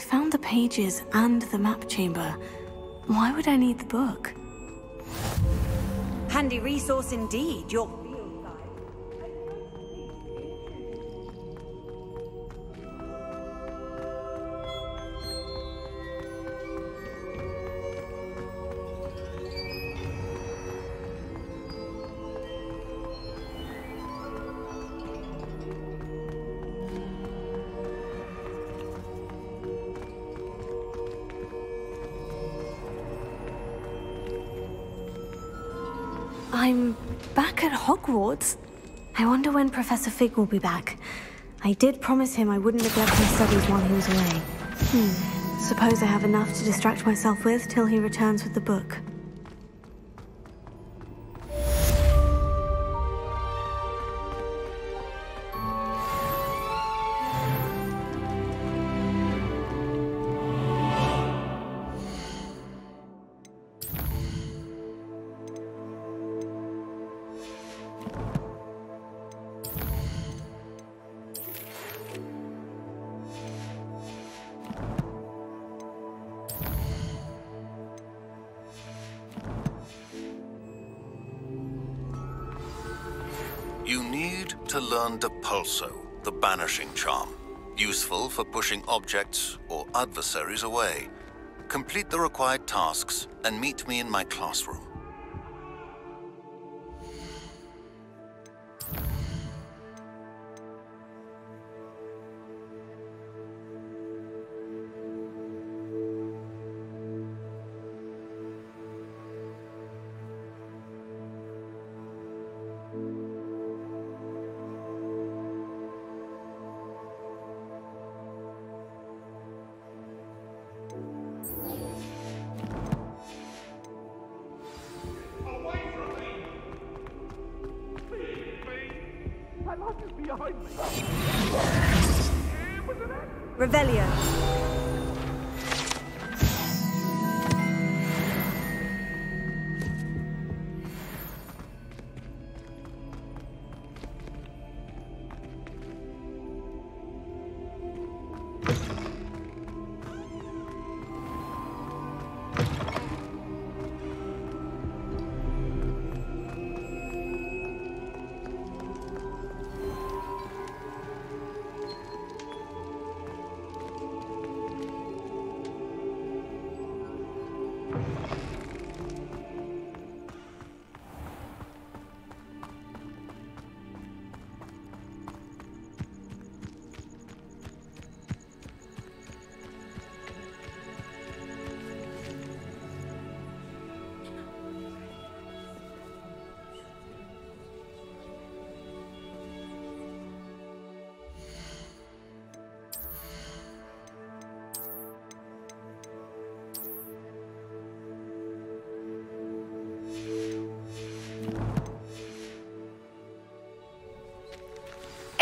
found the pages and the map chamber. Why would I need the book? Handy resource indeed, your... I'm back at Hogwarts. I wonder when Professor Fig will be back. I did promise him I wouldn't neglect my studies while he was away. Suppose I have enough to distract myself with till he returns with the book. You need to learn Playthough, the banishing charm. Useful for pushing objects or adversaries away. Complete the required tasks and meet me in my classroom. Revelio.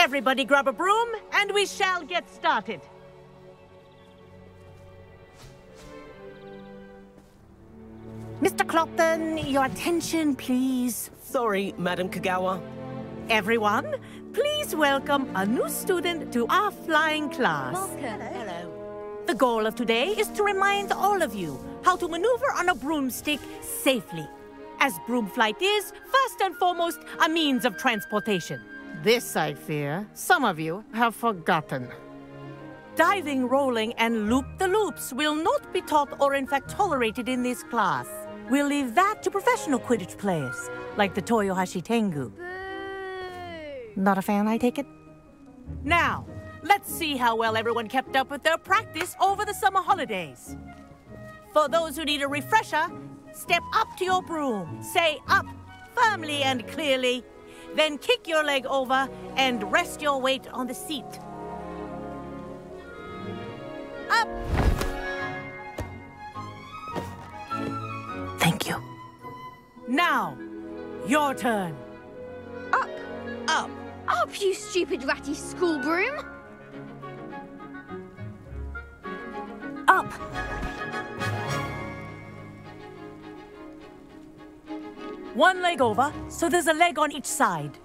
Everybody grab a broom, and we shall get started. Mr. Clopton, your attention, please. Sorry, Madam Kagawa. Everyone, please welcome a new student to our flying class. Welcome. Hello. The goal of today is to remind all of you how to maneuver on a broomstick safely, as broom flight is, first and foremost, a means of transportation. This, I fear, some of you have forgotten. Diving, rolling, and loop-the-loops will not be taught or in fact tolerated in this class. We'll leave that to professional Quidditch players, like the Toyohashi Tengu. Boo. Not a fan, I take it? Now, let's see how well everyone kept up with their practice over the summer holidays. For those who need a refresher, step up to your broom, say up firmly and clearly, then kick your leg over and rest your weight on the seat. Up! Thank you. Now, your turn. Up! Up! Up, you stupid ratty school broom! Up! One leg over, so there's a leg on each side.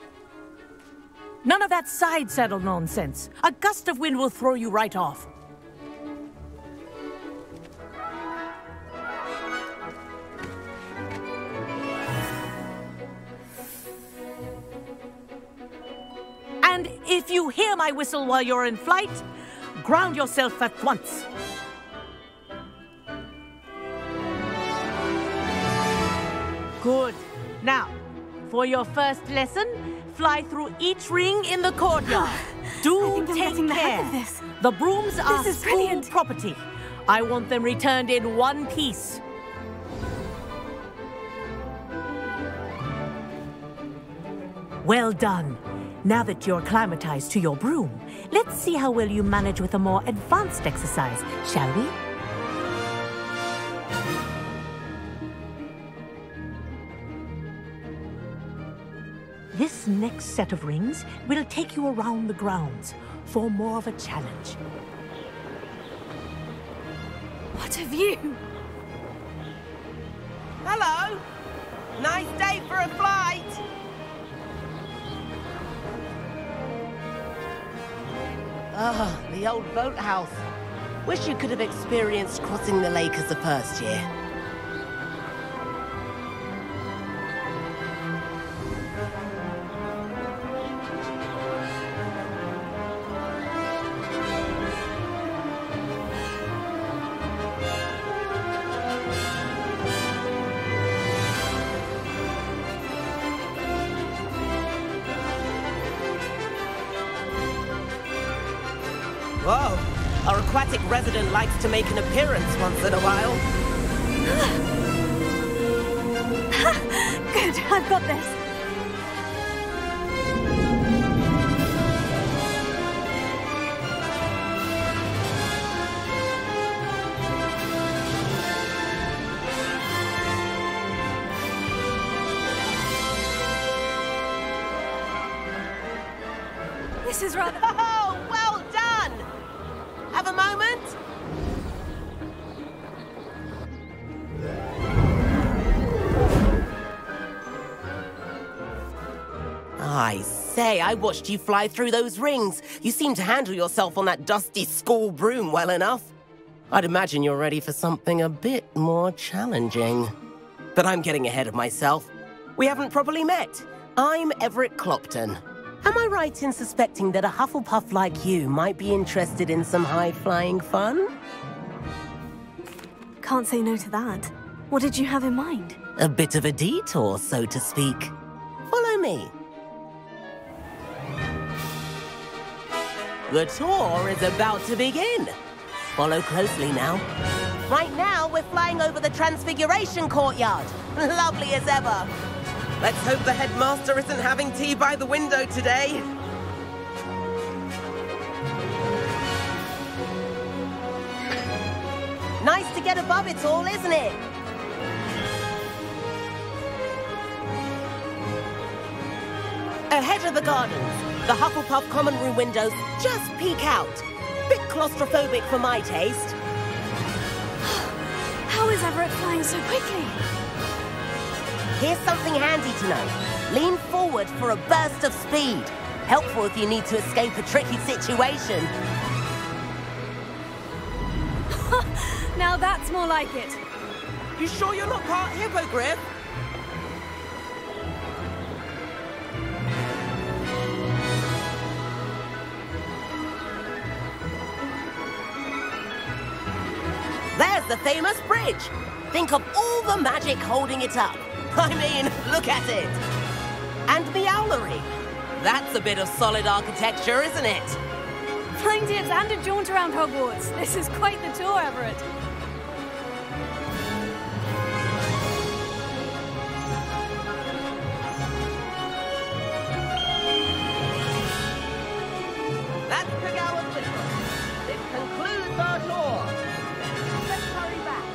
None of that side saddle nonsense. A gust of wind will throw you right off. If you hear my whistle while you're in flight, ground yourself at once. Good. Now, for your first lesson, fly through each ring in the courtyard. Do take care. The brooms are school property. I want them returned in one piece. Well done. Now that you're acclimatized to your broom, let's see how well you manage with a more advanced exercise, shall we? This next set of rings will take you around the grounds for more of a challenge. What a view! Hello! Nice day for a flight! Ah, the old boathouse. Wish you could have experienced crossing the lake as a first year. Whoa! Our aquatic resident likes to make an appearance once in a while. Good, I've got this. This is rather... Oh, well done! Have a moment? I say, I watched you fly through those rings. You seem to handle yourself on that dusty school broom well enough. I'd imagine you're ready for something a bit more challenging. But I'm getting ahead of myself. We haven't properly met. I'm Everett Clopton. Am I right in suspecting that a Hufflepuff like you might be interested in some high-flying fun? Can't say no to that. What did you have in mind? A bit of a detour, so to speak. Follow me. The tour is about to begin. Follow closely now. Right now, we're flying over the Transfiguration Courtyard. Lovely as ever. Let's hope the headmaster isn't having tea by the window today. Nice to get above it all, isn't it? Ahead of the gardens, the Hufflepuff common room windows just peek out. Bit claustrophobic for my taste. How is Everett flying so quickly? Here's something handy to know. Lean forward for a burst of speed. Helpful if you need to escape a tricky situation. Now that's more like it. You sure you're not part hippogriff? There's the famous bridge. Think of all the magic holding it up. I mean, look at it. And the owlery. That's a bit of solid architecture, isn't it? Flying dips and a jaunt around Hogwarts. This is quite the tour, Everett. That's Kagawa's whistle. This concludes our tour. Let's hurry back.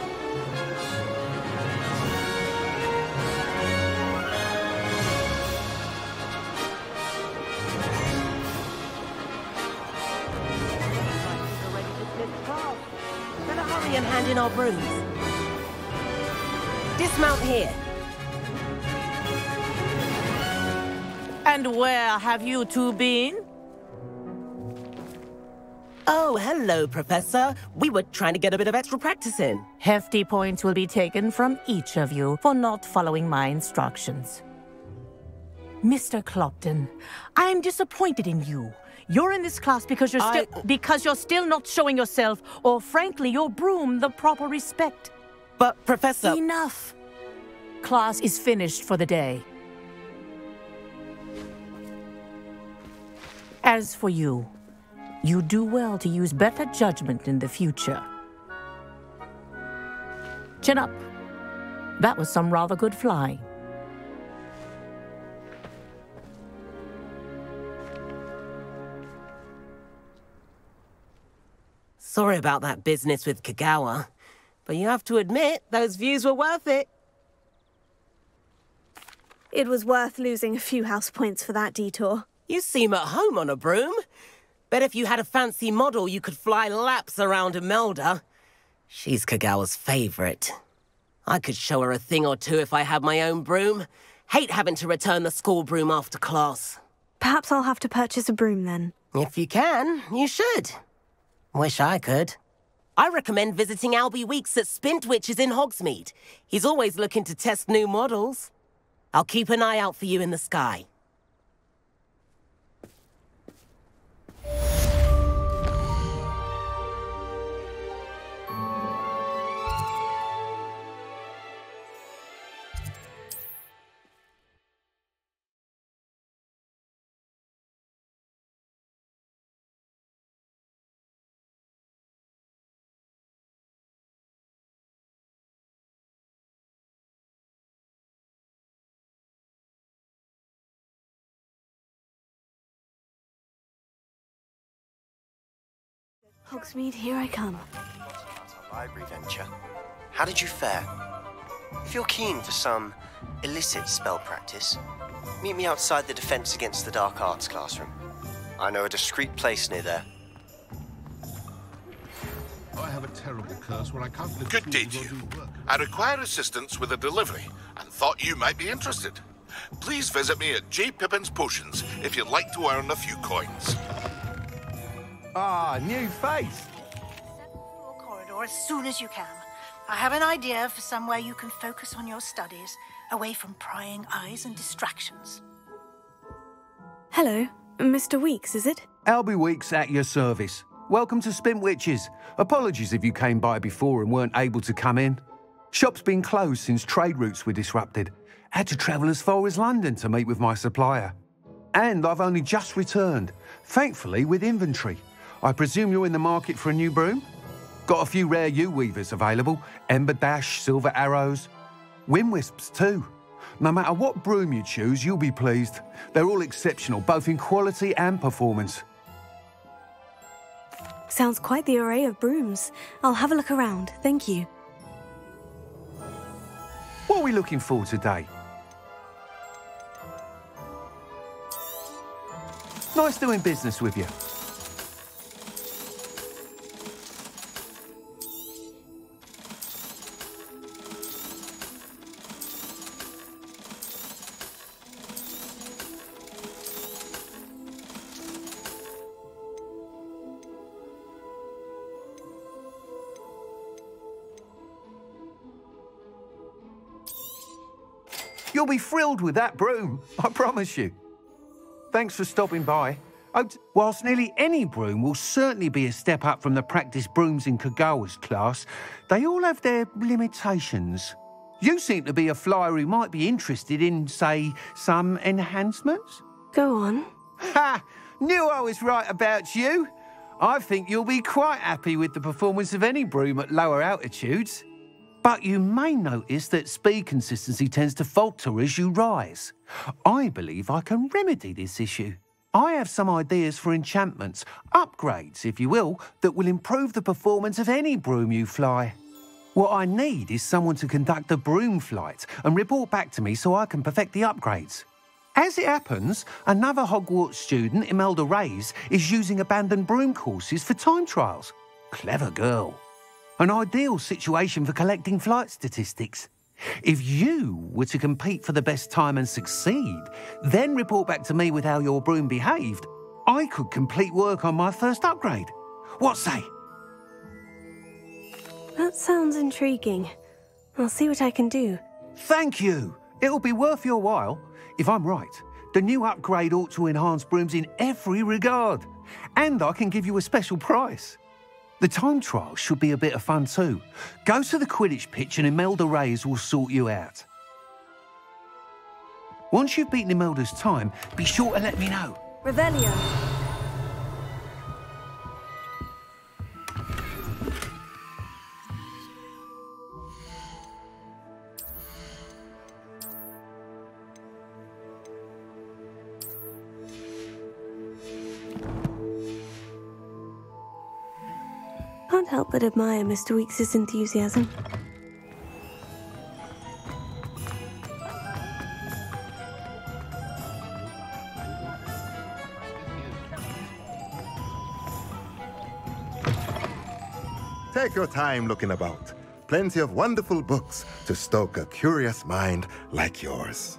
Better hurry and hand in our brooms. Dismount here. And where have you two been? Oh, hello, Professor. We were trying to get a bit of extra practice in. Hefty points will be taken from each of you for not following my instructions. Mr. Clopton, I am disappointed in you. You're in this class because you're still not showing yourself, or frankly, your broom the proper respect. But, Professor... Enough. Class is finished for the day. As for you, you do well to use better judgment in the future. Chin up. That was some rather good flying. Sorry about that business with Kagawa, but you have to admit, those views were worth it. It was worth losing a few house points for that detour. You seem at home on a broom. Bet if you had a fancy model, you could fly laps around Imelda. She's Kagawa's favorite. I could show her a thing or two if I had my own broom. Hate having to return the school broom after class. Perhaps I'll have to purchase a broom then. If you can, you should. Wish I could. I recommend visiting Albie Weeks at Spintwitches in Hogsmeade. He's always looking to test new models. I'll keep an eye out for you in the sky. Hogsmeade, here I come. Library venture. How did you fare? If you're keen for some illicit spell practice, meet me outside the Defense Against the Dark Arts classroom. I know a discreet place near there. I have a terrible curse where I can't live. Good day to you. I require assistance with a delivery and thought you might be interested. Please visit me at J. Pippin's Potions if you'd like to earn a few coins. Ah, new face. Corridor as soon as you can. I have an idea for somewhere you can focus on your studies, away from prying eyes and distractions. Hello, Mr. Weeks, is it? Albie Weeks at your service. Welcome to Spintwitches. Apologies if you came by before and weren't able to come in. Shop's been closed since trade routes were disrupted. Had to travel as far as London to meet with my supplier. And I've only just returned, thankfully with inventory. I presume you're in the market for a new broom? Got a few rare U-weavers available. Ember Dash, Silver Arrows. Wind Wisps too. No matter what broom you choose, you'll be pleased. They're all exceptional, both in quality and performance. Sounds quite the array of brooms. I'll have a look around, thank you. What are we looking for today? Nice doing business with you. You'll be thrilled with that broom, I promise you. Thanks for stopping by. Whilst nearly any broom will certainly be a step up from the practice brooms in Kagawa's class, they all have their limitations. You seem to be a flyer who might be interested in, say, some enhancements? Go on. Ha! Knew I was right about you. I think you'll be quite happy with the performance of any broom at lower altitudes. But you may notice that speed consistency tends to falter as you rise. I believe I can remedy this issue. I have some ideas for enchantments, upgrades, if you will, that will improve the performance of any broom you fly. What I need is someone to conduct a broom flight and report back to me so I can perfect the upgrades. As it happens, another Hogwarts student, Imelda Reyes, is using abandoned broom courses for time trials. Clever girl. An ideal situation for collecting flight statistics. If you were to compete for the best time and succeed, then report back to me with how your broom behaved, I could complete work on my first upgrade. What say? That sounds intriguing. I'll see what I can do. Thank you. It'll be worth your while. If I'm right, The new upgrade ought to enhance brooms in every regard. And I can give you a special price. The time trial should be a bit of fun too. Go to the Quidditch pitch and Imelda Reyes will sort you out. Once you've beaten Imelda's time, be sure to let me know. Revelio. Can't help but admire Mr. Weekes' enthusiasm. Take your time looking about. Plenty of wonderful books to stoke a curious mind like yours.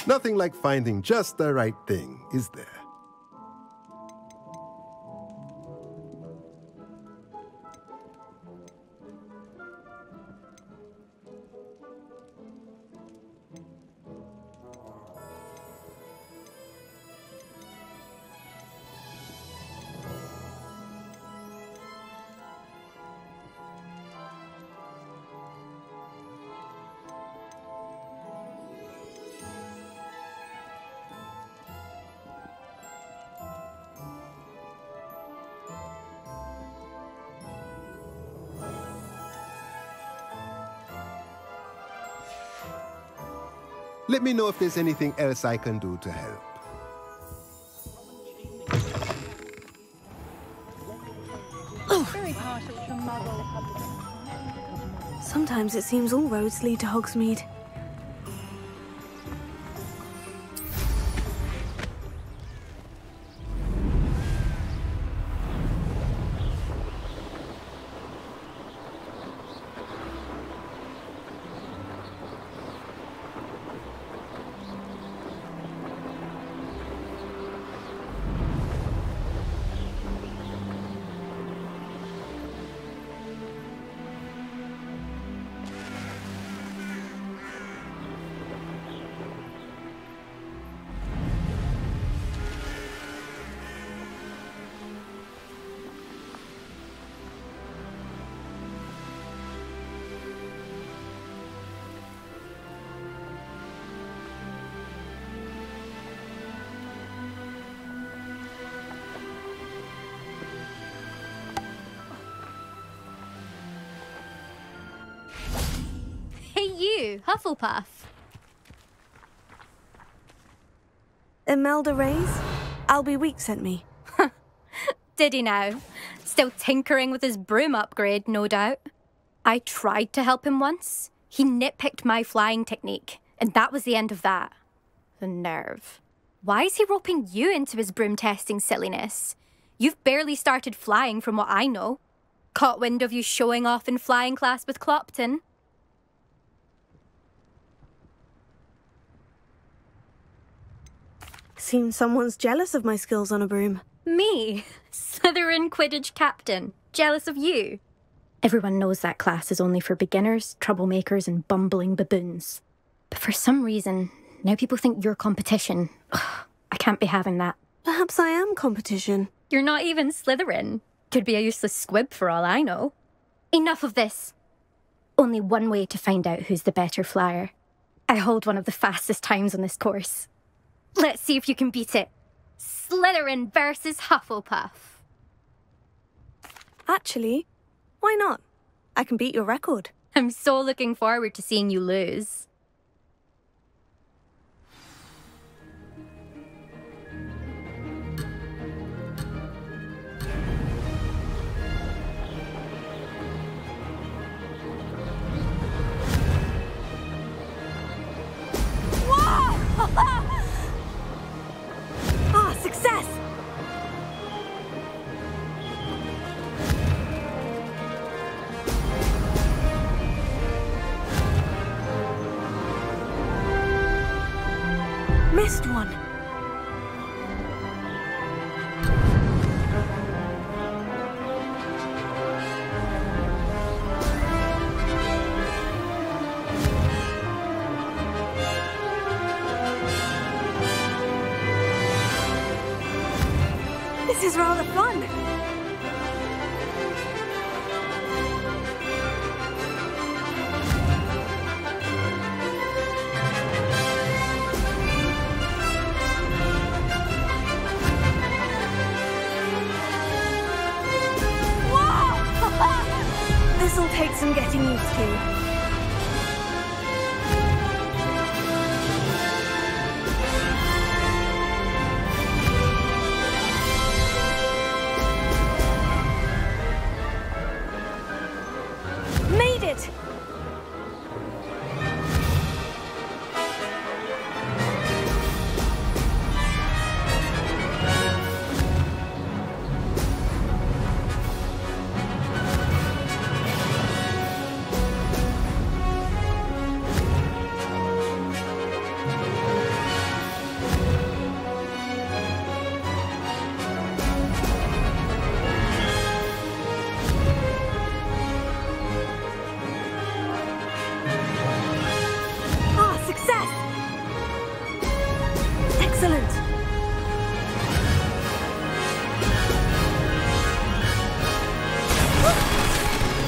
Nothing like finding just the right thing, is there? Let me know if there's anything else I can do to help. Sometimes it seems all roads lead to Hogsmeade. You, Hufflepuff. Imelda Reyes? Albie Week sent me. Did he now? Still tinkering with his broom upgrade, no doubt. I tried to help him once. He nitpicked my flying technique, and that was the end of that. The nerve. Why is he roping you into his broom testing silliness? You've barely started flying from what I know. Caught wind of you showing off in flying class with Clopton. Seems someone's jealous of my skills on a broom. Me? Slytherin Quidditch captain. Jealous of you? Everyone knows that class is only for beginners, troublemakers and bumbling baboons. But for some reason, now people think you're competition. Ugh, I can't be having that. Perhaps I am competition. You're not even Slytherin. Could be a useless squib for all I know. Enough of this. Only one way to find out who's the better flyer. I hold one of the fastest times on this course. Let's see if you can beat it. Slytherin versus Hufflepuff. Actually, why not? I can beat your record. I'm so looking forward to seeing you lose. Success! missed one. This is rather fun. This'll take some getting used to. Made it! Excellent!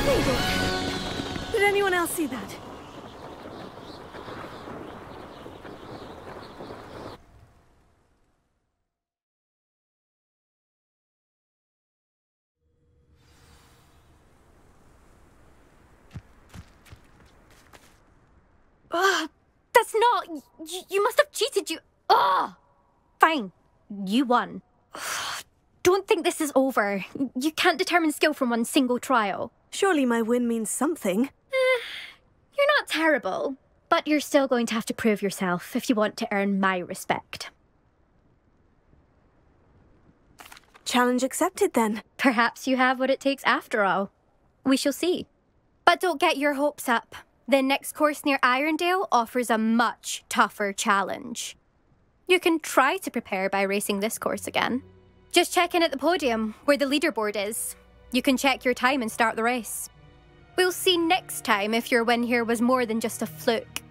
Made it! Did anyone else see that? That's not... You must have cheated, you... Ugh! Fine. You won. Don't think this is over. You can't determine skill from one single trial. Surely my win means something. You're not terrible, but you're still going to have to prove yourself if you want to earn my respect. Challenge accepted, then. Perhaps you have what it takes after all. We shall see. But don't get your hopes up. The next course near Irondale offers a much tougher challenge. You can try to prepare by racing this course again. Just check in at the podium, where the leaderboard is. You can check your time and start the race. We'll see next time if your win here was more than just a fluke,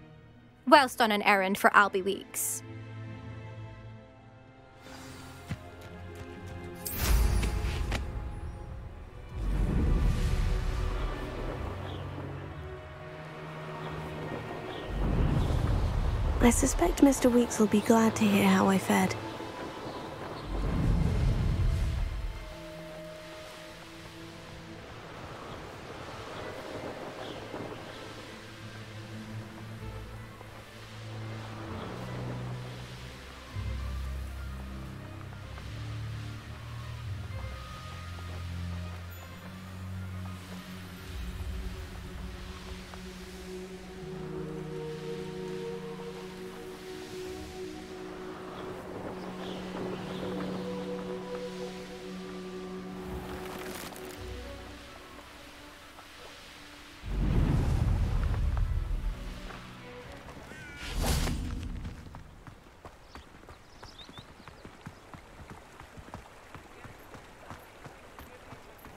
whilst on an errand for Albie Weeks. I suspect Mr. Weeks will be glad to hear how I fared.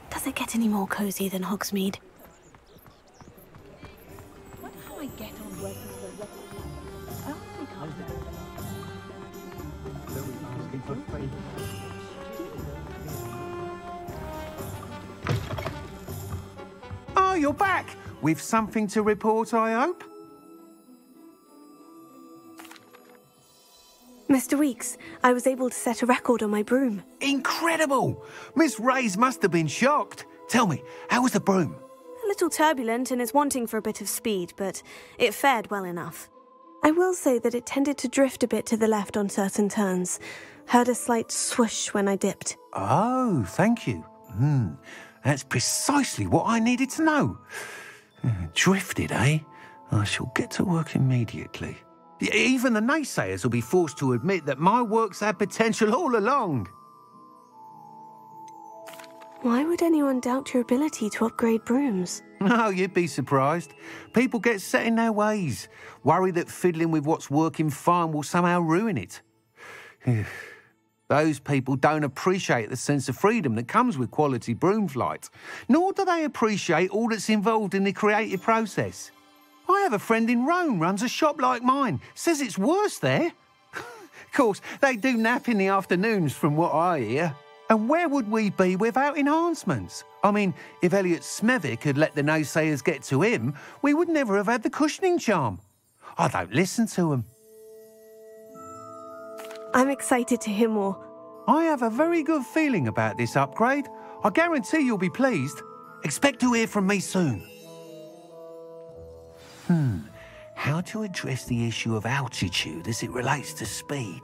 Does it get any more cozy than Hogsmeade? Wonder how I get on working with a I don't think I'll Oh, you're back! With something to report, I hope? Mr. Weeks, I was able to set a record on my broom. Incredible! Miss Reyes must have been shocked. Tell me, how was the broom? A little turbulent and is wanting for a bit of speed, but it fared well enough. I will say that it tended to drift a bit to the left on certain turns. Heard a slight swoosh when I dipped. Oh, thank you. That's precisely what I needed to know. Drifted, eh? I shall get to work immediately. Even the naysayers will be forced to admit that my work's had potential all along. Why would anyone doubt your ability to upgrade brooms? No, you'd be surprised. People get set in their ways, worry that fiddling with what's working fine will somehow ruin it. Those people don't appreciate the sense of freedom that comes with quality broom flight, nor do they appreciate all that's involved in the creative process. I have a friend in Rome runs a shop like mine, says it's worse there. Of course, they do nap in the afternoons from what I hear. And where would we be without enhancements? I mean, if Elliot Smethwick had let the naysayers get to him, we would never have had the cushioning charm. I don't listen to them. I'm excited to hear more. I have a very good feeling about this upgrade. I guarantee you'll be pleased. Expect to hear from me soon. How to address the issue of altitude as it relates to speed?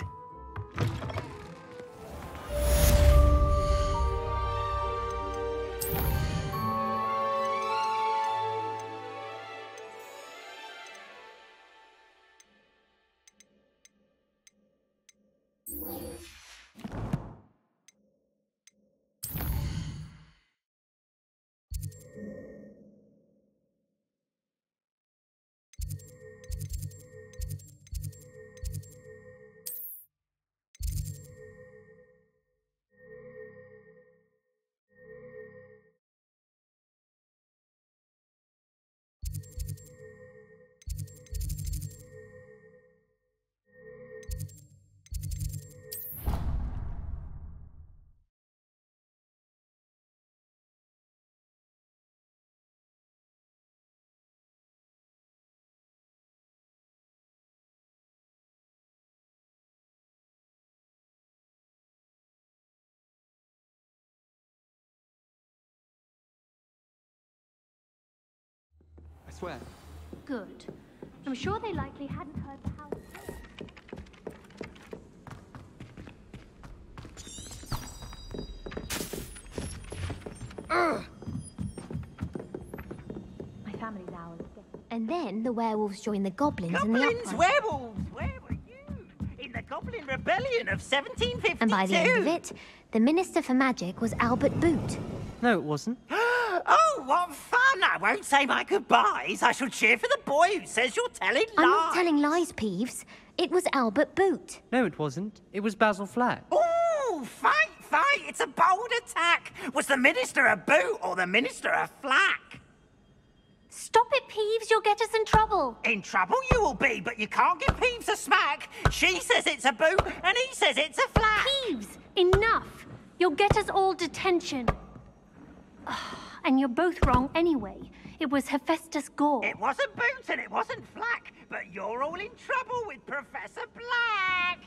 I swear. Good. I'm sure they likely hadn't heard the house. My family's ours. And then the werewolves joined the goblins in the Goblins, uprising. werewolves, where were you? In the Goblin Rebellion of 1752. And by the end of it, the Minister for Magic was Albert Boot. No, it wasn't. Oh, what fun! I won't say my goodbyes. I shall cheer for the boy who says you're telling lies. I'm not telling lies, Peeves. It was Albert Boot. No, it wasn't. It was Basil Flack. Ooh, fight! It's a bold attack. Was the Minister a boot or the Minister a flack? Stop it, Peeves. You'll get us in trouble. In trouble you will be, but you can't give Peeves a smack. She says it's a boot and he says it's a flack. Peeves, enough. You'll get us all detention. And you're both wrong anyway. It was Hephaestus Gore. It wasn't Boot and it wasn't Flack, but you're all in trouble with Professor Black.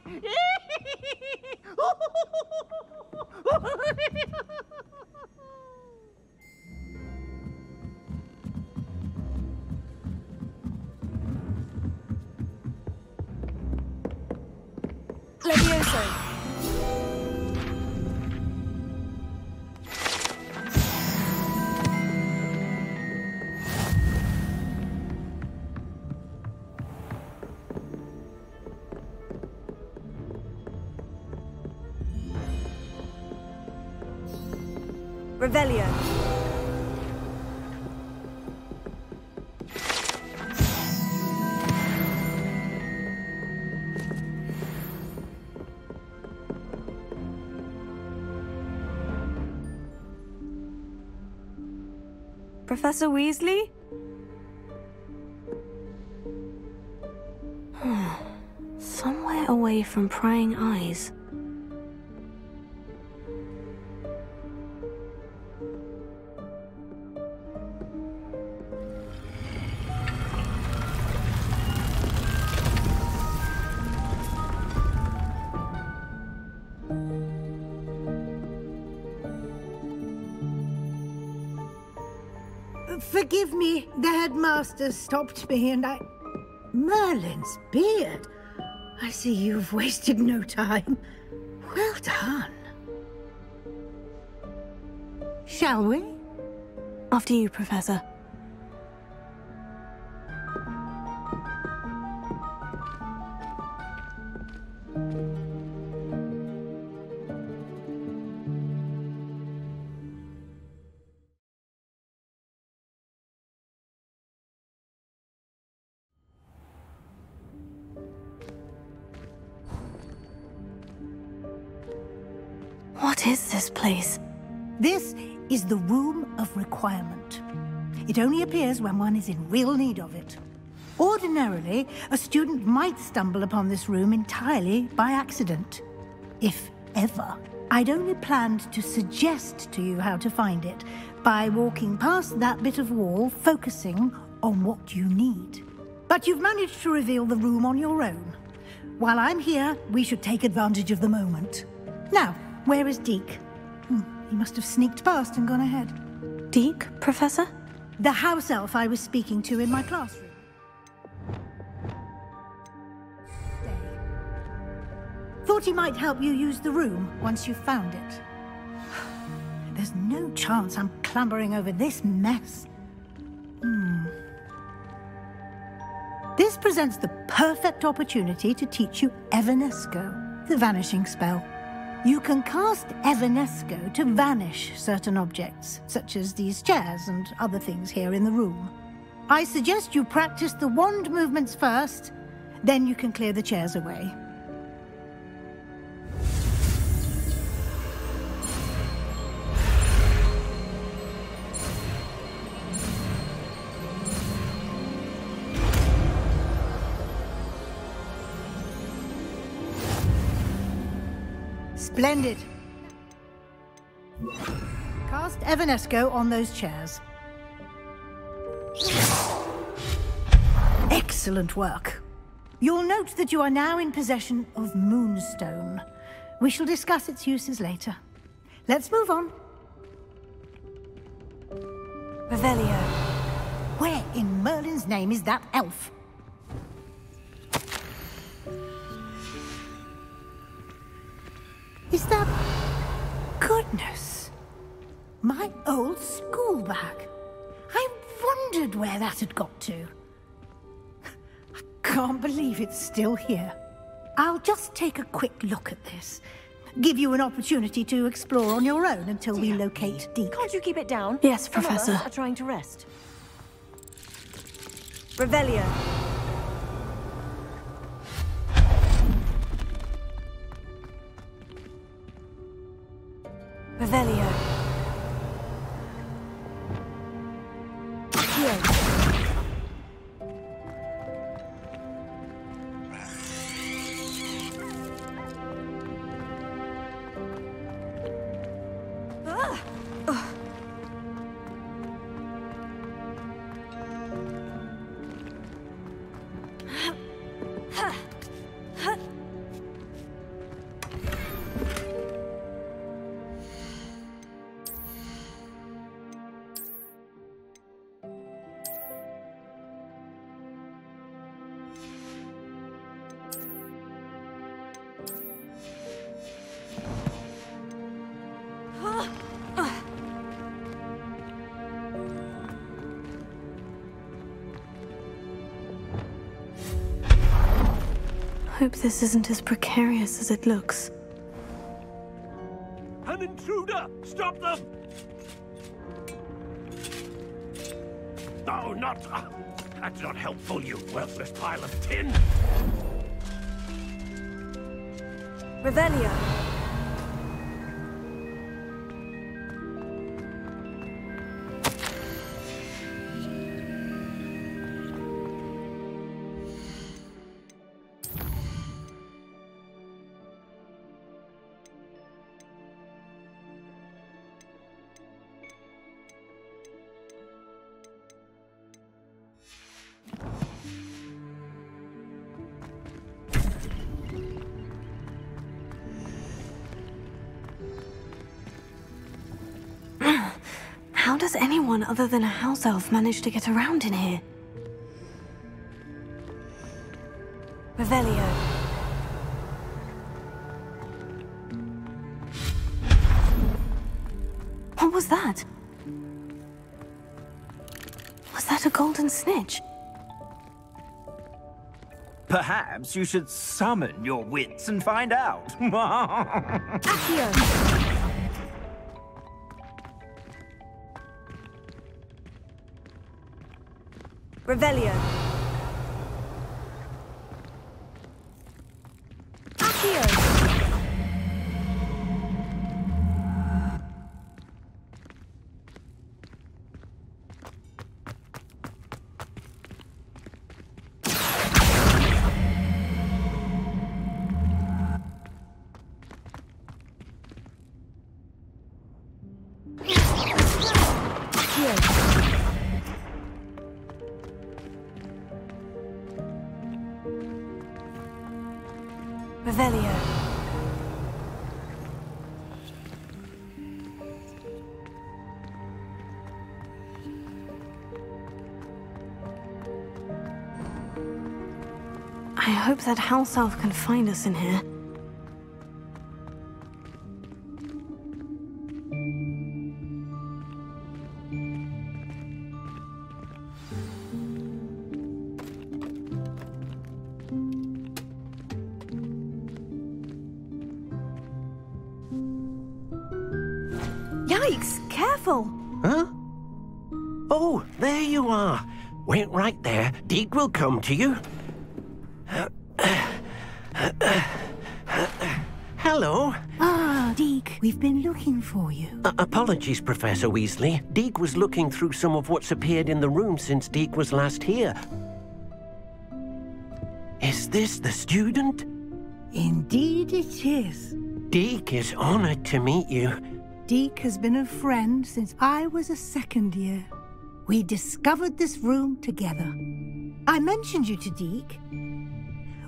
Levioso. Revelio. Professor Weasley? Somewhere away from prying eyes. Forgive me, the headmaster stopped me and I... Merlin's beard. I see you've wasted no time. Well done. Shall we? After you, Professor. What is this place? This is the Room of Requirement. It only appears when one is in real need of it. Ordinarily, a student might stumble upon this room entirely by accident. If ever. I'd only planned to suggest to you how to find it by walking past that bit of wall, focusing on what you need. But you've managed to reveal the room on your own. While I'm here, we should take advantage of the moment. Now, where is Deke? He must have sneaked past and gone ahead. Deke, Professor? The house elf I was speaking to in my classroom. Thought he might help you use the room once you've found it. There's no chance I'm clambering over this mess. This presents the perfect opportunity to teach you Evanesco, the vanishing spell. You can cast Evanesco to vanish certain objects, such as these chairs and other things here in the room. I suggest you practice the wand movements first, then you can clear the chairs away. Splendid. Cast Evanesco on those chairs. Excellent work. You'll note that you are now in possession of Moonstone. We shall discuss its uses later. Let's move on. Revelio. Where in Merlin's name is that elf? Is that... Goodness. My old school bag. I wondered where that had got to. I can't believe it's still here. I'll just take a quick look at this. Give you an opportunity to explore on your own until we locate Deke. Can't you keep it down? Yes, Some of us Professor. are trying to rest. Revelio. Revelio. Accio. Hope this isn't as precarious as it looks. An intruder! Stop them! No, not... that's not helpful, you worthless pile of tin! Revelio. How does anyone other than a house elf manage to get around in here? Revelio. What was that? Was that a golden snitch? Perhaps you should summon your wits and find out. Accio. Revelio. Accio. Revelio. I hope that house elf can find us in here. Yikes! Careful! Huh? Oh, there you are. Wait right there. Deke will come to you. Hello. Ah, Deke, we've been looking for you. Apologies, Professor Weasley. Deke was looking through some of what's appeared in the room since Deke was last here. Is this the student? Indeed it is. Deke is honored to meet you. Deke has been a friend since I was a second year. We discovered this room together. I mentioned you to Deke.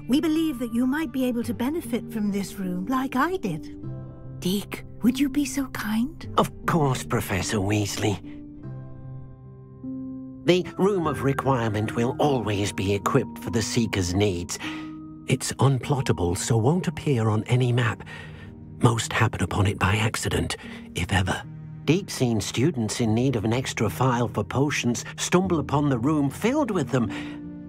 We believe that you might be able to benefit from this room like I did. Deke, would you be so kind? Of course, Professor Weasley. The Room of Requirement will always be equipped for the Seeker's needs. It's unplottable, so won't appear on any map. Most happen upon it by accident, if ever. Deke's seen students in need of an extra file for potions stumble upon the room filled with them.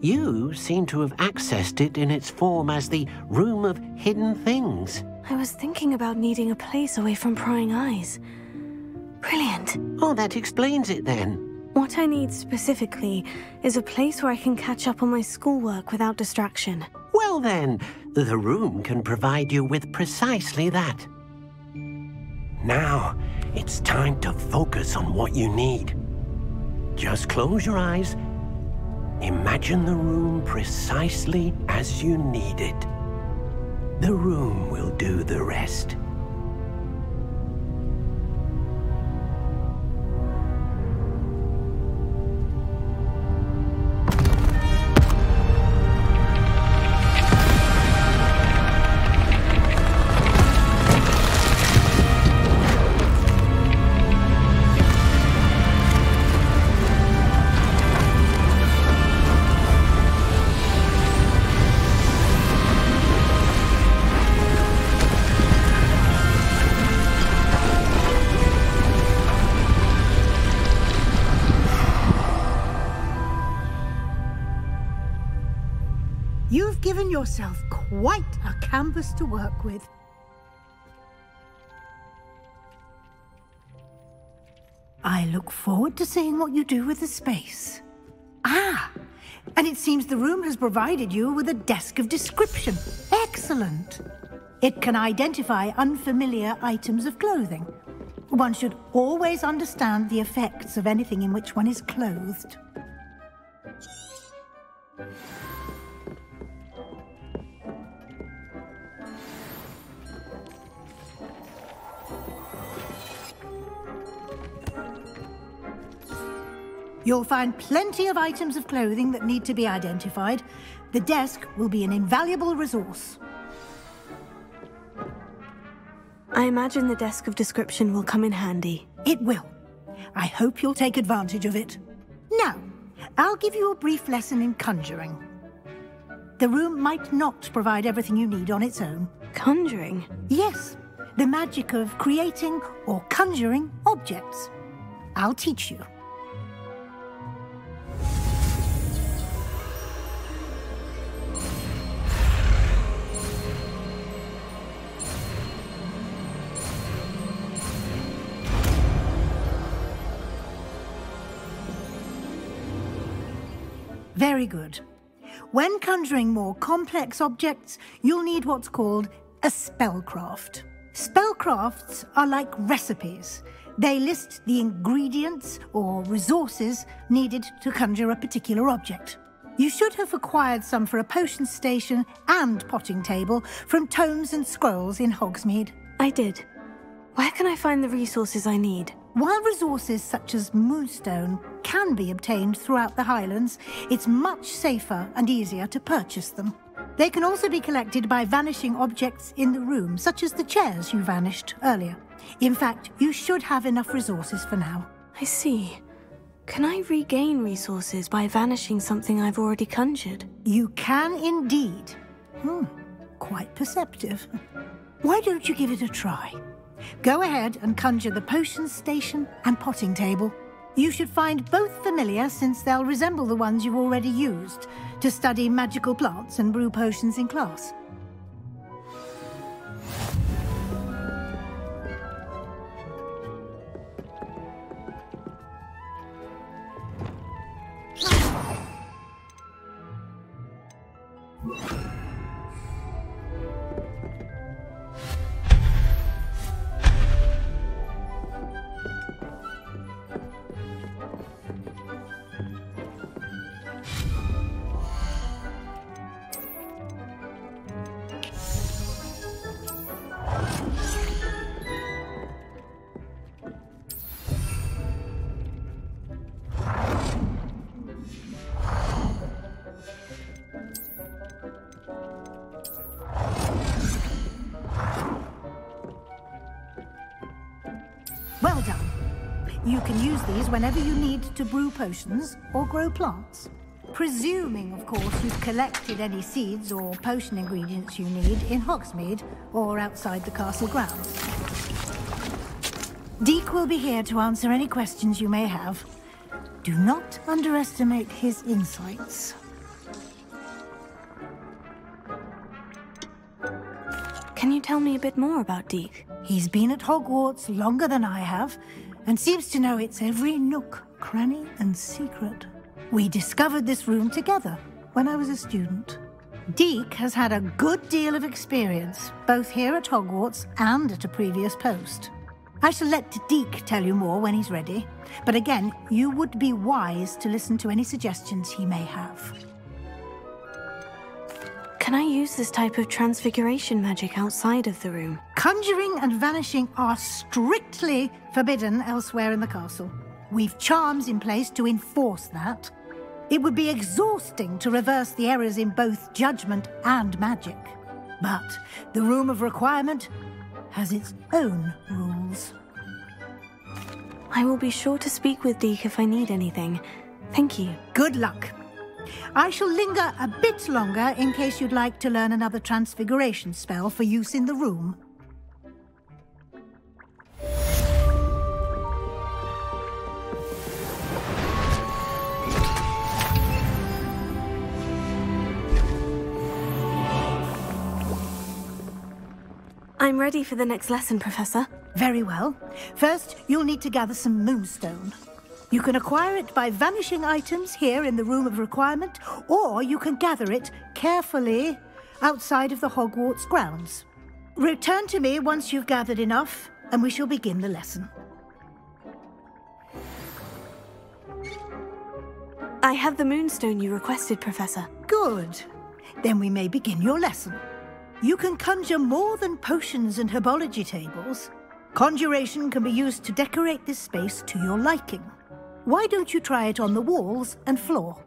You seem to have accessed it in its form as the Room of Hidden Things. I was thinking about needing a place away from prying eyes. Brilliant. Oh, that explains it then. What I need specifically is a place where I can catch up on my schoolwork without distraction. Well then, the room can provide you with precisely that. Now, it's time to focus on what you need. Just close your eyes. Imagine the room precisely as you need it. The room will do the rest. You've given yourself quite a canvas to work with. I look forward to seeing what you do with the space. Ah, and it seems the room has provided you with a desk of description. Excellent. It can identify unfamiliar items of clothing. One should always understand the effects of anything in which one is clothed. You'll find plenty of items of clothing that need to be identified. The desk will be an invaluable resource. I imagine the desk of description will come in handy. It will. I hope you'll take advantage of it. Now, I'll give you a brief lesson in conjuring. The room might not provide everything you need on its own. Conjuring? Yes, the magic of creating or conjuring objects. I'll teach you. Very good. When conjuring more complex objects, you'll need what's called a spellcraft. Spellcrafts are like recipes. They list the ingredients or resources needed to conjure a particular object. You should have acquired some for a potion station and potting table from tomes and scrolls in Hogsmeade. I did. Where can I find the resources I need? While resources such as moonstone can be obtained throughout the Highlands, it's much safer and easier to purchase them. They can also be collected by vanishing objects in the room, such as the chairs you vanished earlier. In fact, you should have enough resources for now. I see. Can I regain resources by vanishing something I've already conjured? You can indeed. Quite perceptive. Why don't you give it a try? Go ahead and conjure the potions station and potting table. You should find both familiar, since they'll resemble the ones you've already used to study magical plants and brew potions in class. Well done. You can use these whenever you need to brew potions or grow plants. Presuming, of course, you've collected any seeds or potion ingredients you need in Hogsmeade or outside the castle grounds. Deek will be here to answer any questions you may have. Do not underestimate his insights. Can you tell me a bit more about Deek? He's been at Hogwarts longer than I have, and seems to know its every nook, cranny, and secret. We discovered this room together when I was a student. Deek has had a good deal of experience, both here at Hogwarts and at a previous post. I shall let Deek tell you more when he's ready, but again, you would be wise to listen to any suggestions he may have. Can I use this type of transfiguration magic outside of the room? Conjuring and vanishing are strictly forbidden elsewhere in the castle. We've charms in place to enforce that. It would be exhausting to reverse the errors in both judgment and magic. But the Room of Requirement has its own rules. I will be sure to speak with Deek if I need anything. Thank you. Good luck. I shall linger a bit longer in case you'd like to learn another transfiguration spell for use in the room. I'm ready for the next lesson, Professor. Very well. First, you'll need to gather some moonstone. You can acquire it by vanishing items here in the Room of Requirement, or you can gather it carefully outside of the Hogwarts grounds. Return to me once you've gathered enough, and we shall begin the lesson. I have the moonstone you requested, Professor. Good. Then we may begin your lesson. You can conjure more than potions and herbology tables. Conjuration can be used to decorate this space to your liking. Why don't you try it on the walls and floor?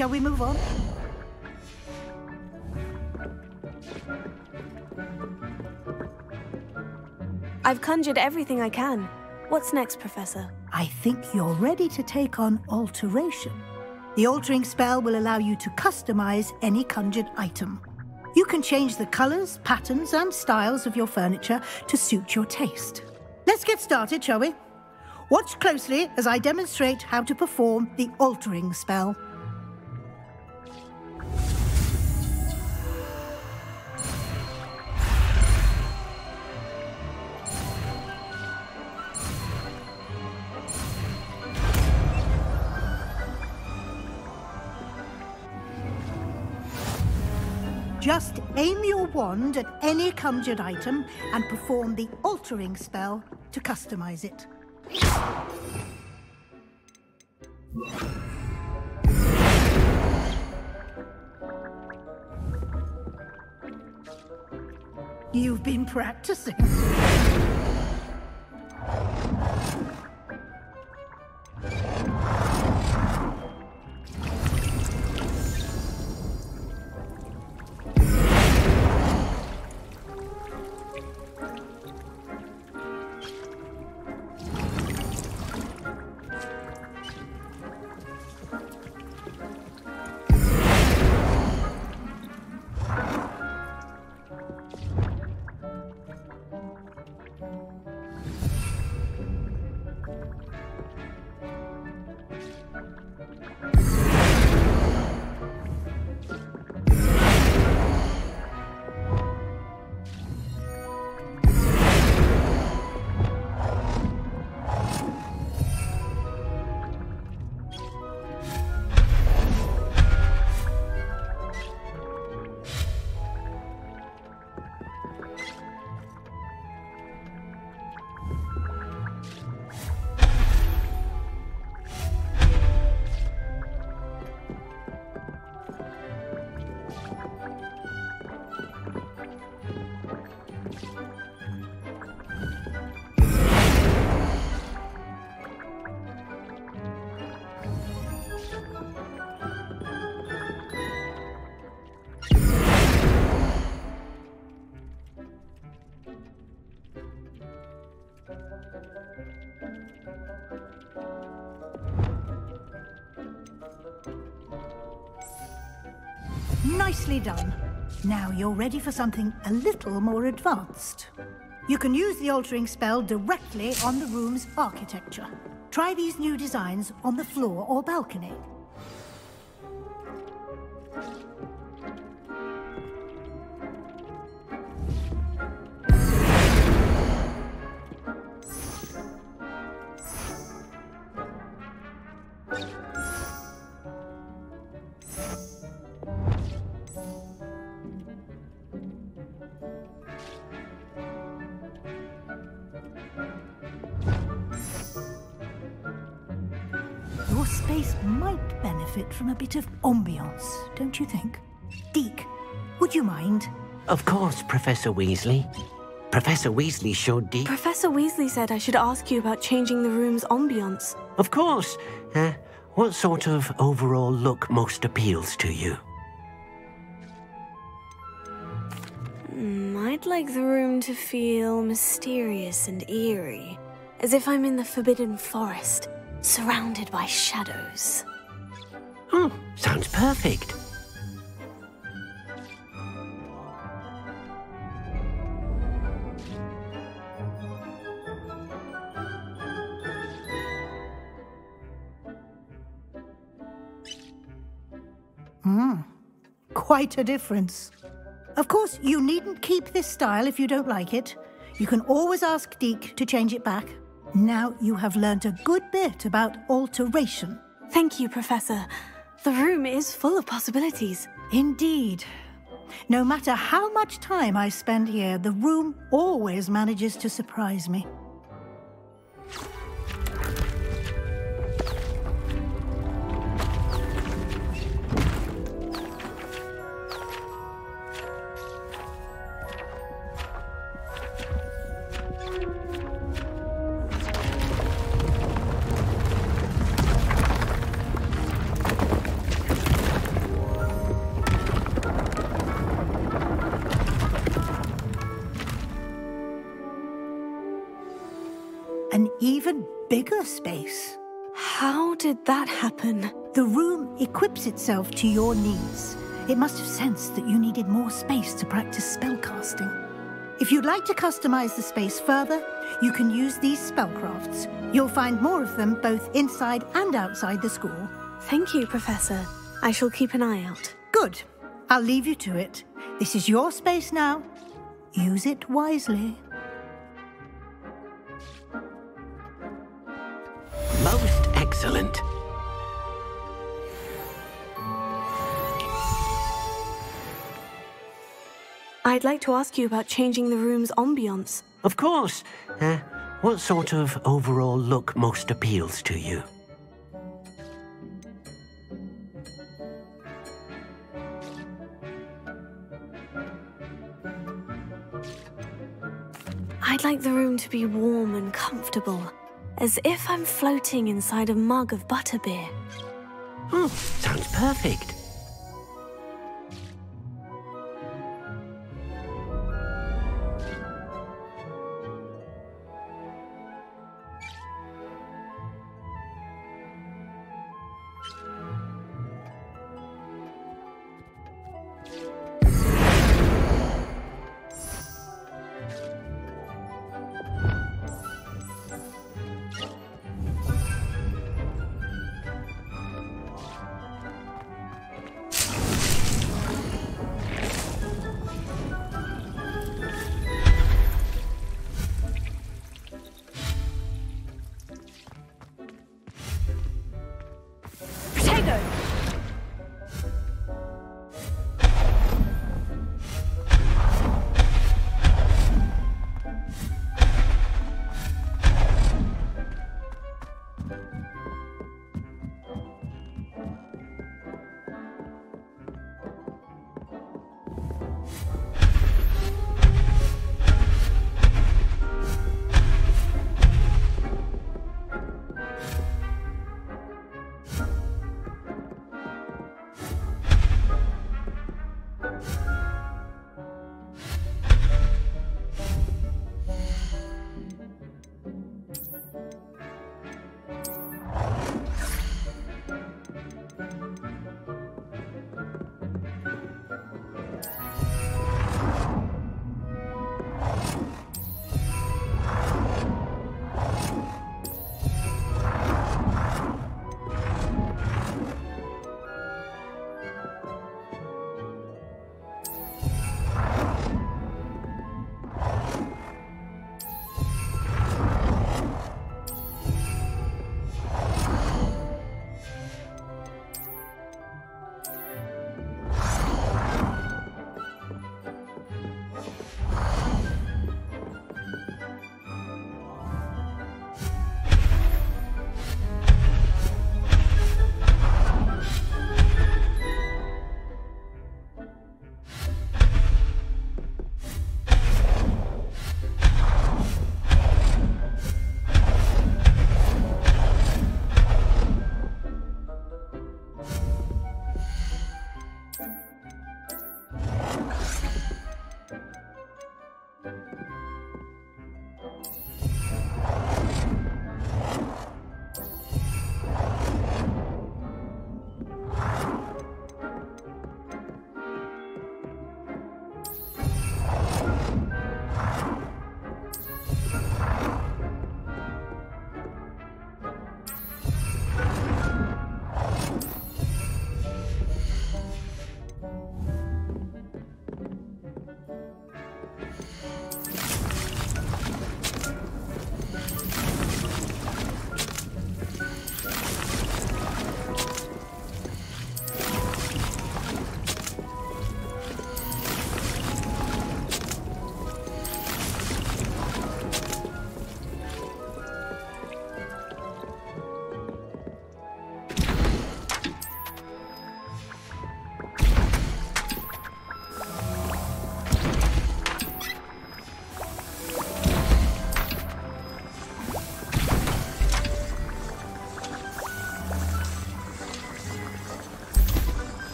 Shall we move on? I've conjured everything I can. What's next, Professor? I think you're ready to take on alteration. The altering spell will allow you to customize any conjured item. You can change the colors, patterns, and styles of your furniture to suit your taste. Let's get started, shall we? Watch closely as I demonstrate how to perform the altering spell. Just aim your wand at any conjured item and perform the altering spell to customize it. You've been practicing. Nicely done. Now you're ready for something a little more advanced. You can use the altering spell directly on the room's architecture. Try these new designs on the floor or balcony. Your space might benefit from a bit of ambiance, don't you think? Deke, would you mind? Of course, Professor Weasley. Professor Weasley showed Deke... Professor Weasley said I should ask you about changing the room's ambiance. Of course. What sort of overall look most appeals to you? I'd like the room to feel mysterious and eerie, as if I'm in the Forbidden Forest, surrounded by shadows. Oh, sounds perfect. Quite a difference. Of course, you needn't keep this style if you don't like it. You can always ask Deke to change it back. Now you have learnt a good bit about alteration. Thank you, Professor. The room is full of possibilities. Indeed. No matter how much time I spend here, the room always manages to surprise me. an even bigger space. How did that happen? The room equips itself to your needs. It must have sensed that you needed more space to practice spellcasting. If you'd like to customize the space further, you can use these spellcrafts. You'll find more of them both inside and outside the school. Thank you, Professor. I shall keep an eye out. Good. I'll leave you to it. This is your space now. Use it wisely. Most excellent. I'd like to ask you about changing the room's ambiance. Of course. What sort of overall look most appeals to you? I'd like the room to be warm and comfortable, as if I'm floating inside a mug of butterbeer. Sounds perfect.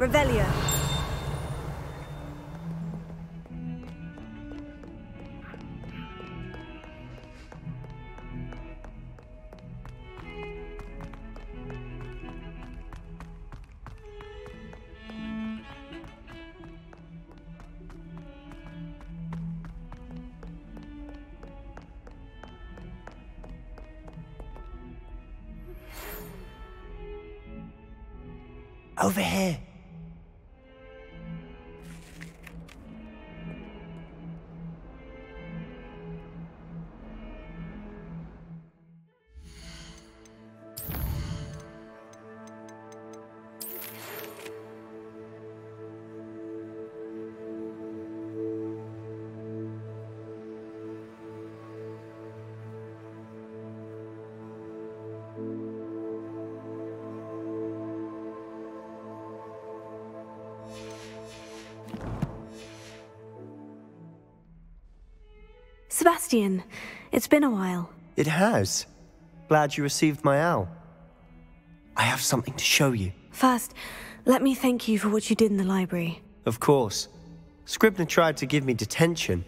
Revelio. Over here. Sebastian, it's been a while. It has. Glad you received my owl. I have something to show you. First, let me thank you for what you did in the library. Of course. Scribner tried to give me detention,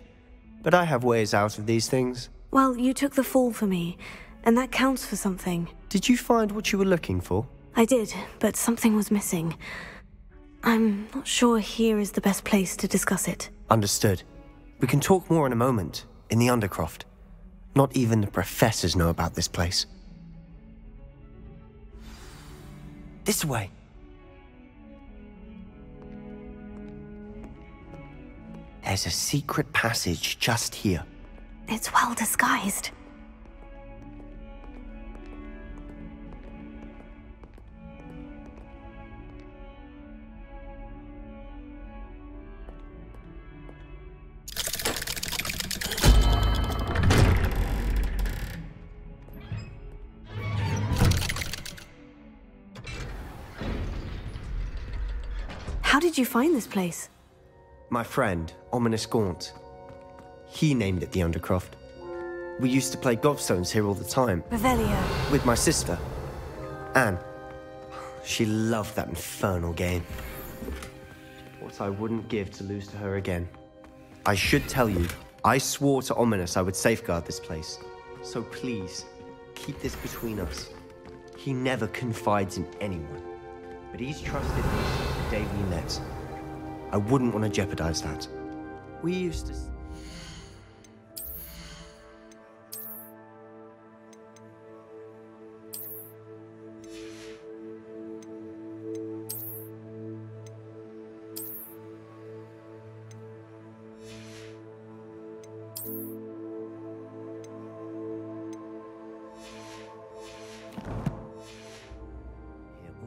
but I have ways out of these things. Well, you took the fall for me, and that counts for something. Did you find what you were looking for? I did, but something was missing. I'm not sure here is the best place to discuss it. Understood. We can talk more in a moment, in the Undercroft. Not even the professors know about this place. This way. There's a secret passage just here. It's well disguised. How did you find this place? My friend, Ominous Gaunt. He named it the Undercroft. We used to play gobstones here all the time. Revelio. With my sister, Anne. She loved that infernal game. What I wouldn't give to lose to her again. I should tell you, I swore to Ominous I would safeguard this place. So please, keep this between us. He never confides in anyone. But he's trusted me since the day we met. I wouldn't want to jeopardize that. We used to...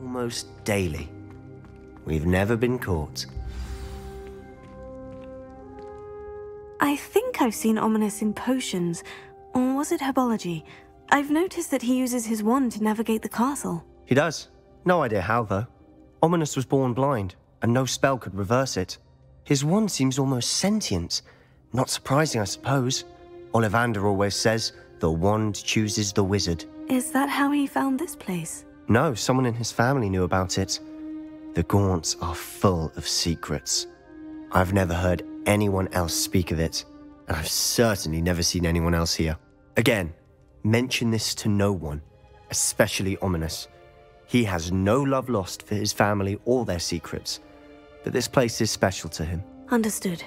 Almost daily. We've never been caught. I think I've seen Ominous in potions, or was it herbology? I've noticed that he uses his wand to navigate the castle. He does. No idea how, though. Ominous was born blind, and no spell could reverse it. His wand seems almost sentient. Not surprising, I suppose. Ollivander always says, the wand chooses the wizard. Is that how he found this place? No, someone in his family knew about it. The Gaunts are full of secrets. I've never heard anyone else speak of it, and I've certainly never seen anyone else here. Again, mention this to no one, especially Ominous. He has no love lost for his family or their secrets, but this place is special to him. Understood.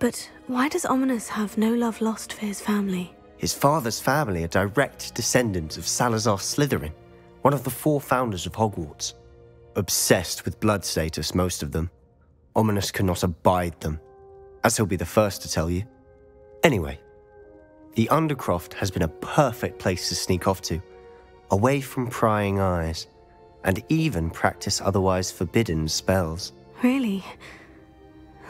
But why does Ominous have no love lost for his family? His father's family are direct descendants of Salazar Slytherin, one of the 4 founders of Hogwarts. Obsessed with blood status, most of them. Ominous cannot abide them, as he'll be the first to tell you. Anyway, the Undercroft has been a perfect place to sneak off to, away from prying eyes, and even practice otherwise forbidden spells. Really?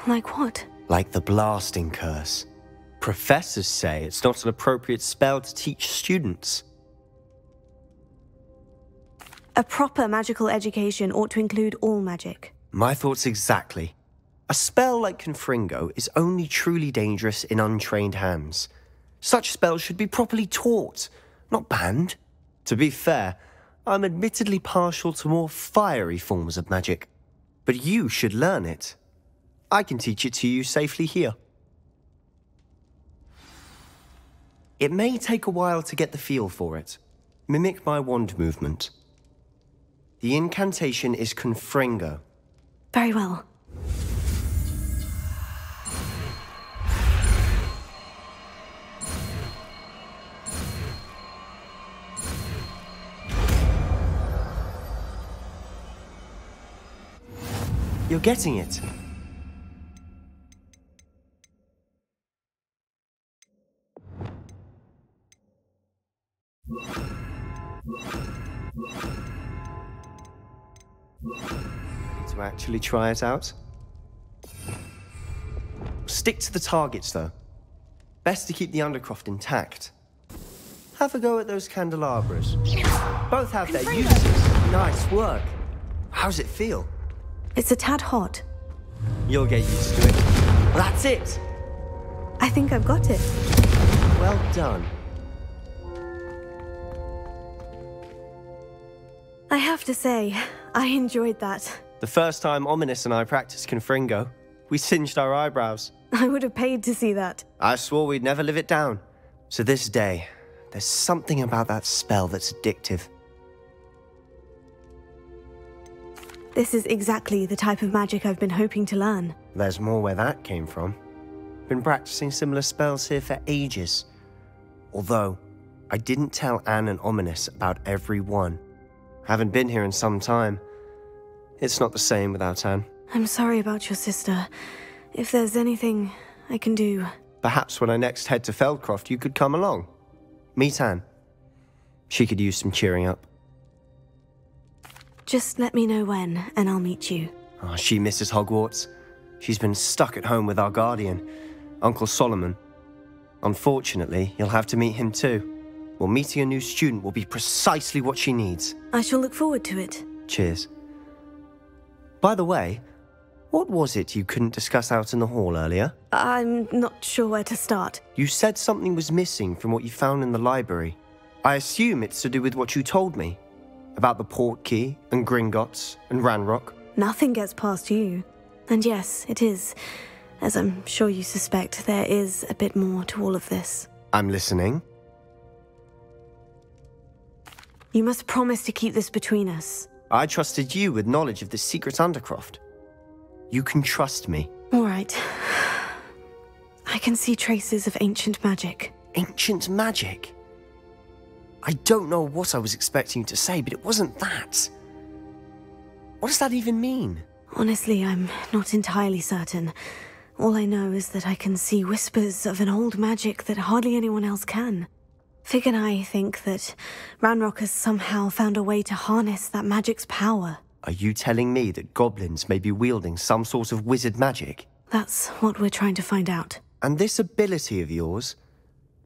Like what? Like the blasting curse. Professors say it's not an appropriate spell to teach students. A proper magical education ought to include all magic. My thoughts exactly. A spell like Confringo is only truly dangerous in untrained hands. Such spells should be properly taught, not banned. To be fair, I'm admittedly partial to more fiery forms of magic. But you should learn it. I can teach it to you safely here. It may take a while to get the feel for it. Mimic my wand movement. The incantation is Confringo. Very well. You're getting it. To actually try it out? Stick to the targets, though. Best to keep the Undercroft intact. Have a go at those candelabras. Both have their uses. Nice work. How's it feel? It's a tad hot. You'll get used to it. That's it! I think I've got it. Well done. I have to say, I enjoyed that. The first time Ominous and I practiced Confringo, we singed our eyebrows. I would have paid to see that. I swore we'd never live it down. So this day, there's something about that spell that's addictive. This is exactly the type of magic I've been hoping to learn. There's more where that came from. Been practicing similar spells here for ages. Although, I didn't tell Anne and Ominous about every one. Haven't been here in some time. It's not the same without Anne. I'm sorry about your sister. If there's anything I can do... Perhaps when I next head to Feldcroft, you could come along. Meet Anne. She could use some cheering up. Just let me know when, and I'll meet you. Oh, she misses Hogwarts. She's been stuck at home with our guardian, Uncle Solomon. Unfortunately, you'll have to meet him too. Well, meeting a new student will be precisely what she needs. I shall look forward to it. Cheers. By the way, what was it you couldn't discuss out in the hall earlier? I'm not sure where to start. You said something was missing from what you found in the library. I assume it's to do with what you told me. About the Portkey, and Gringotts, and Ranrock. Nothing gets past you. And yes, it is. As I'm sure you suspect, there is a bit more to all of this. I'm listening. You must promise to keep this between us. I trusted you with knowledge of the secret Undercroft. You can trust me. All right. I can see traces of ancient magic. Ancient magic? I don't know what I was expecting you to say, but it wasn't that. What does that even mean? Honestly, I'm not entirely certain. All I know is that I can see whispers of an old magic that hardly anyone else can. Fig and I think that Ranrock has somehow found a way to harness that magic's power. Are you telling me that goblins may be wielding some sort of wizard magic? That's what we're trying to find out. And this ability of yours,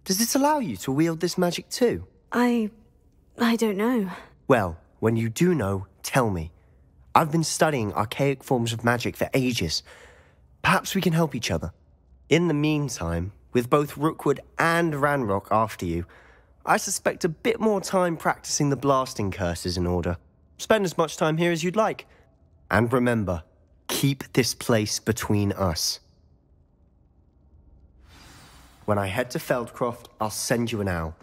does it allow you to wield this magic too? I don't know. Well, when you do know, tell me. I've been studying archaic forms of magic for ages. Perhaps we can help each other. In the meantime, with both Rookwood and Ranrock after you, I suspect a bit more time practicing the blasting curse is in order. Spend as much time here as you'd like. And remember, keep this place between us. When I head to Feldcroft, I'll send you an owl.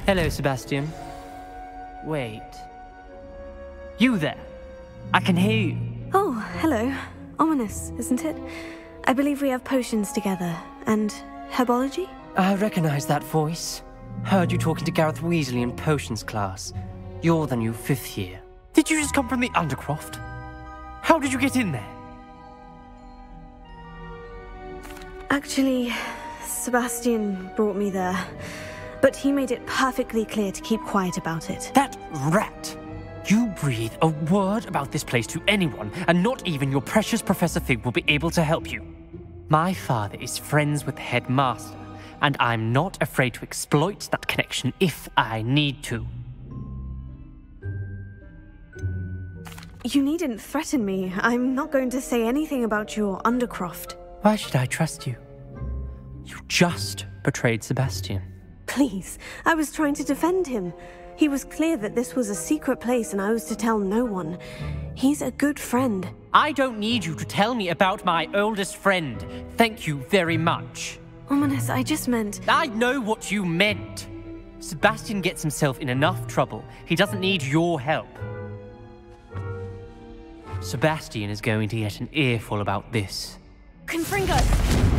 Hello, Sebastian. Wait. You there? I can hear you. Oh, hello. Ominous, isn't it? I believe we have potions together. And herbology? I recognize that voice. Heard you talking to Gareth Weasley in potions class. You're the new 5th year. Did you just come from the Undercroft? How did you get in there? Actually, Sebastian brought me there. But he made it perfectly clear to keep quiet about it. That rat! You breathe a word about this place to anyone, and not even your precious Professor Fig will be able to help you. My father is friends with the headmaster, and I'm not afraid to exploit that connection if I need to. You needn't threaten me. I'm not going to say anything about your undercroft. Why should I trust you? You just betrayed Sebastian. Please, I was trying to defend him. He was clear that this was a secret place and I was to tell no one. He's a good friend. I don't need you to tell me about my oldest friend. Thank you very much. Ominous, I just meant... I know what you meant. Sebastian gets himself in enough trouble. He doesn't need your help. Sebastian is going to get an earful about this. Confringo!